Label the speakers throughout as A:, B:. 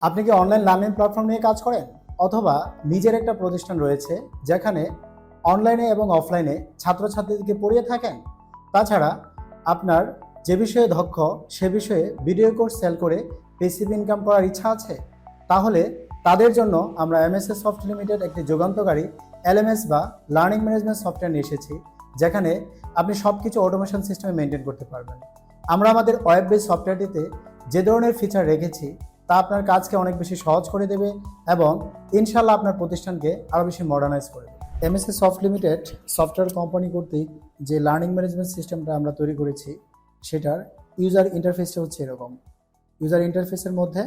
A: আপনি কি online learning platform নিয়ে কাজ করেন অথবা নিজের একটা প্রতিষ্ঠান রয়েছে যেখানে অনলাইনে এবং অফলাইনে ছাত্রছাত্রীদেরকে পড়িয়ে থাকেন? তাছাড়া আপনার যে বিষয়ে দক্ষ সে বিষয়ে ভিডিও কোর্স সেল করে পেসিভ ইনকাম করার ইচ্ছা আছে? তাহলে তাদের জন্য আমরা এমএসএস সফট লিমিটেড একটি যুগান্তকারী এলএমএস বা লার্নিং ম্যানেজমেন্ট সফটওয়্যার নিয়ে এসেছি, যেখানে আপনি সব কিছু অটোমেশন সিস্টেমে মেনটেন করতে পারবেন। আমরা আমাদের ওয়েব বেস সফটওয়্যারটিতে যে ধরনের ফিচার রেখেছি তা আপনার কাজকে অনেক বেশি সহজ করে দেবে এবং ইনশাল্লাহ আপনার প্রতিষ্ঠানকে আরও বেশি মডার্নাইজ করে দেবে। MSS soft limited software company কর্তৃক যে লার্নিং ম্যানেজমেন্ট সিস্টেমটা আমরা তৈরি করেছি সেটার ইউজার ইন্টারফেসটা হচ্ছে এরকম। ইউজার ইন্টারফেসের মধ্যে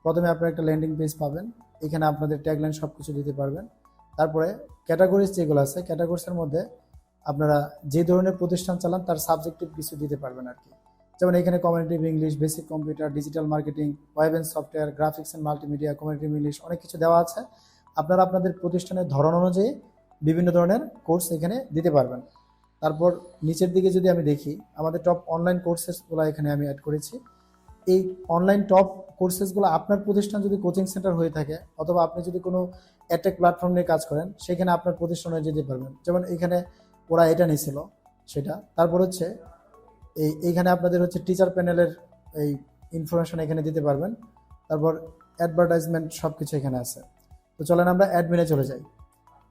A: প্রথমে আপনারা একটা ল্যান্ডিং পেজ পাবেন, এখানে আপনাদের ট্যাগলাইন সব কিছু দিতে পারবেন। তারপরে ক্যাটাগরিজ যেগুলো আছে ক্যাটাগরিজের মধ্যে আপনারা যে ধরনের প্রতিষ্ঠান চালান তার সাবজেক্টিভ কিছু দিতে পারবেন আর কি। যেমন এখানে communicative English, basic computer, digital marketing, web and software, graphics and multimedia, communicative English, অনেক কিছু দেওয়া আছে। আপনারা আপনাদের প্রতিষ্ঠানের ধরন অনুযায়ী বিভিন্ন ধরনের কোর্স এখানে দিতে পারবেন। তারপর নিচের দিকে যদি আমি দেখি, আমাদের টপ অনলাইন কোর্সেসগুলো এখানে আমি অ্যাড করেছি। এই অনলাইন টপ কোর্সেসগুলো আপনার প্রতিষ্ঠান যদি কোচিং সেন্টার হয়ে থাকে অথবা আপনি যদি কোনো অ্যাটেক প্ল্যাটফর্ম নিয়ে কাজ করেন সেখানে আপনার প্রতিষ্ঠানে যেতে পারবেন। যেমন এখানে ওরা এটা নিয়েছিল সেটা। তারপর হচ্ছে এইখানে আপনাদের হচ্ছে টিচার প্যানেলের এই ইনফরমেশন এখানে দিতে পারবেন। তারপর অ্যাডভার্টাইজমেন্ট সব কিছু এখানে আছে। তো চলেন আমরা অ্যাডমিনে চলে যাই।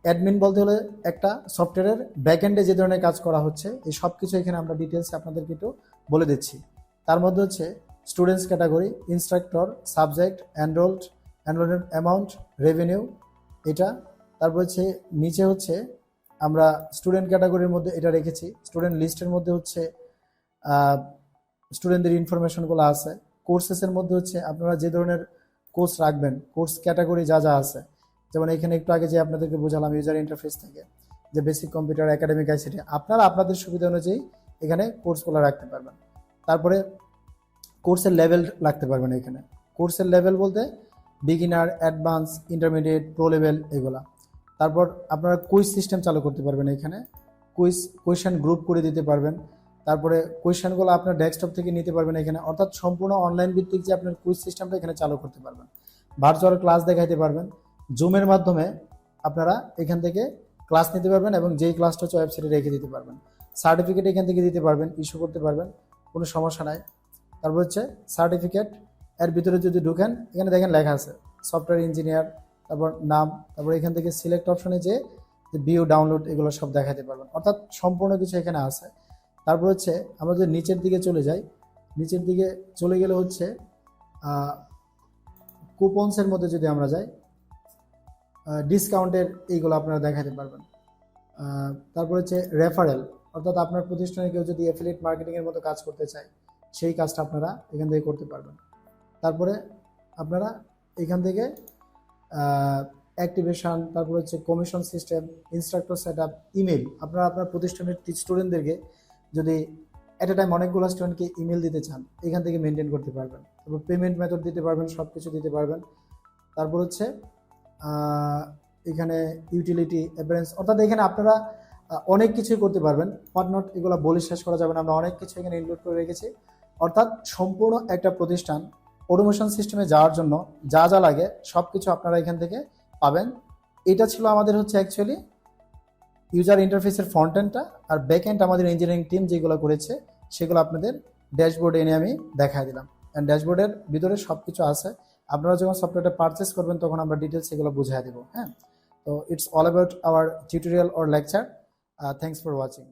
A: অ্যাডমিন বলতে হলে একটা সফটওয়্যারের ব্যাকএন্ডে যে ধরনের কাজ করা হচ্ছে এই সব কিছু এখানে আমরা ডিটেলসে আপনাদেরকে একটু বলে দিচ্ছি। তার মধ্যে হচ্ছে students category, instructor, subject, enrolment amount, revenue এটা। তারপর হচ্ছে নিচে হচ্ছে আমরা স্টুডেন্ট ক্যাটাগরির মধ্যে এটা রেখেছি। স্টুডেন্ট লিস্টের মধ্যে হচ্ছে স্টুডেন্টদের ইনফরমেশনগুলো আছে। কোর্সেসের মধ্যে হচ্ছে আপনারা যে ধরনের কোর্স রাখবেন, কোর্স ক্যাটাগরি যা যা আছে, যেমন এখানে একটু আগে যে আপনাদেরকে বোঝালাম ইউজার ইন্টারফেস থেকে যে বেসিক কম্পিউটার, একাডেমিক আইসিটি, আপনারা আপনাদের সুবিধা অনুযায়ী এখানে কোর্সগুলো রাখতে পারবেন। তারপরে কোর্সের লেভেল রাখতে পারবেন এখানে। কোর্সের লেভেল বলতে beginner, advance, intermediate, pro level এগুলা। তারপর আপনারা কুইজ সিস্টেম চালু করতে পারবেন এখানে। কোয়েশ্চেন গ্রুপ করে দিতে পারবেন। তারপরে কোয়েশ্চেনগুলো আপনার ডেস্কটপ থেকে নিতে পারবেন এখানে, অর্থাৎ সম্পূর্ণ অনলাইন ভিত্তিক যে আপনার কুইজ সিস্টেমটা এখানে চালু করতে পারবেন। ভার্চুয়াল ক্লাস দেখাইতে পারবেন। জুমের মাধ্যমে আপনারা এখান থেকে ক্লাস নিতে পারবেন এবং যেই ক্লাসটা হচ্ছে ওয়েবসাইটে রেখে দিতে পারবেন। সার্টিফিকেট এখান থেকে দিতে পারবেন, ইস্যু করতে পারবেন, কোনো সমস্যা নাই। তারপর হচ্ছে সার্টিফিকেট এর ভিতরে যদি ঢুকেন এখানে দেখেন লেখা আছে সফটওয়্যার ইঞ্জিনিয়ার, তারপর নাম, তারপর এখান থেকে সিলেক্ট অপশনে যে ভিউ, ডাউনলোড এগুলো সব দেখাতে পারবেন, অর্থাৎ সম্পূর্ণ কিছু এখানে আছে। তারপর হচ্ছে আমরা যদি নিচের দিকে চলে যাই, নিচের দিকে চলে গেলে হচ্ছে কুপনসের মধ্যে যদি আমরা যাই, ডিসকাউন্টের এইগুলো আপনারা দেখাতে পারবেন। তারপর হচ্ছে রেফারেল, অর্থাৎ আপনার প্রতিষ্ঠানে কেউ যদি অ্যাফিলিয়েট মার্কেটিংয়ের মতো কাজ করতে চায় সেই কাজটা আপনারা এখান থেকে করতে পারবেন। তারপরে আপনারা এখান থেকে অ্যাক্টিভেশন, তারপর হচ্ছে commission system, instructor set up, email, আপনারা আপনার প্রতিষ্ঠানের স্টুডেন্টদেরকে যদি অ্যাট এ টাইম অনেকগুলো স্টুডেন্টকে ইমেল দিতে চান এখান থেকে মেনটেন করতে পারবেন। তারপর পেমেন্ট মেথড দিতে পারবেন, সব কিছু দিতে পারবেন। তারপর হচ্ছে এখানে ইউটিলিটি, অ্যাপারেন্স, অর্থাৎ এখানে আপনারা অনেক কিছুই করতে পারবেন। বাট নট এগুলো বলে শেষ করা যাবে না, আমরা অনেক কিছু এখানে ইনক্লুড করে রেখেছি। অর্থাৎ সম্পূর্ণ একটা প্রতিষ্ঠান অটোমেশন সিস্টেমে যাওয়ার জন্য যা যা লাগে সব কিছু আপনারা এখান থেকে পাবেন। এটা ছিল আমাদের হচ্ছে অ্যাকচুয়ালি ইউজার ইন্টারফেসের ফ্রন্ট এন্ডটা, আর ব্যাক এন্ড আমাদের ইঞ্জিনিয়ারিং টিম যেগুলো করেছে সেগুলো আপনাদের ড্যাশবোর্ডে এনে আমি দেখাই দিলাম। অ্যান্ড ড্যাশবোর্ডের ভিতরে সব কিছু আছে। আপনারা যখন সফটওয়্যারটা পারচেস করবেন তখন আমরা ডিটেলস এগুলো বুঝিয়ে দেবো। হ্যাঁ, তো it's all about our tutorial or lecture. Thanks for watching.